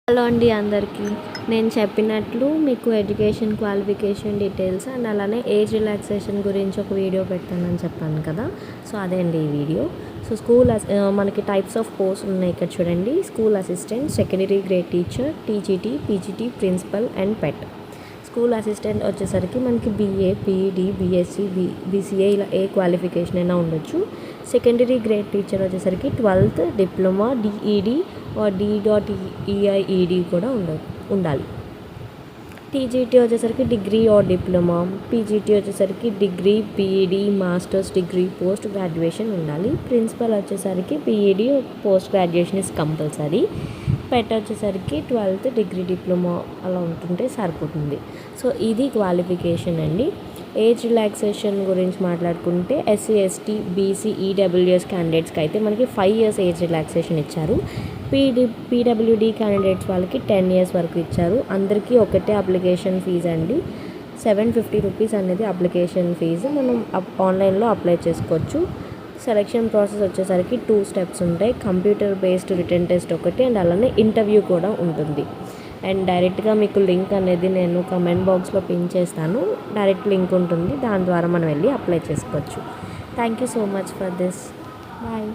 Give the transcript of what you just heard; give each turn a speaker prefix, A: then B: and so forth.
A: Hello అండి అందరికీ. నేను చెప్పినట్లు మీకు ఎడ్యుకేషన్ క్వాలిఫికేషన్ డీటెయిల్స్ అండ్ అలానే ఏజ్ రిలాక్సేషన్ గురించి ఒక వీడియో పెడతానని చెప్పాను కదా. సో అదే అండి ఈ వీడియో. సో మనకి టైప్స్ ఆఫ్ పోస్ట్ ఉన్నాయి ఇక్కడ చూడండి. School assistant, secondary grade teacher, TGT, PGT, principal and PET. School assistant వచ్చేసరికి మనకి బీఏ, బీఈడి, బీఎస్సీ, బీసీఏ ఇలా ఏ క్వాలిఫికేషన్ అయినా ఉండొచ్చు. సెకండరీ గ్రేడ్ టీచర్ వచ్చేసరికి 12th డిప్లొమా, డిఈడి D.EIED కూడా ఉండాలి. టీజీటీ వచ్చేసరికి డిగ్రీ ఆర్ డిప్లొమా, పీజీటీ వచ్చేసరికి degree, B Ed, masters degree, post graduation ఉండాలి. ప్రిన్సిపల్ వచ్చేసరికి B Ed, post graduation is compulsory. PET వచ్చేసరికి 12th డిగ్రీ, డిప్లొమా అలా ఉంటుంటే సరిపోతుంది. సో ఇది క్వాలిఫికేషన్ అండి. ఏజ్ రిలాక్సేషన్ గురించి మాట్లాడుకుంటే ఎస్సీ, ఎస్టీ, బీసీ, ఈడబ్ల్యూఎస్ క్యాండిడేట్స్కి అయితే మనకి 5 years ఏజ్ రిలాక్సేషన్ ఇచ్చారు. పీడబ్ల్యూడీ క్యాండిడేట్స్ వాళ్ళకి 10 years వరకు ఇచ్చారు. అందరికీ ఒకటే అప్లికేషన్ ఫీజు అండి. 750 rupees అనేది అప్లికేషన్ ఫీజు. మనం ఆన్లైన్లో అప్లై చేసుకోవచ్చు. సెలెక్షన్ ప్రాసెస్ వచ్చేసరికి 2 steps ఉంటాయి. కంప్యూటర్ బేస్డ్ రిటన్ టెస్ట్ ఒకటి అండ్ అలానే ఇంటర్వ్యూ కూడా ఉంటుంది. అండ్ డైరెక్ట్గా మీకు లింక్ అనేది నేను కమెంట్ బాక్స్లో పిన్ చేస్తాను. డైరెక్ట్ లింక్ ఉంటుంది, దాని ద్వారా మనం వెళ్ళి అప్లై చేసుకోవచ్చు. Thank you so much for this. Bye.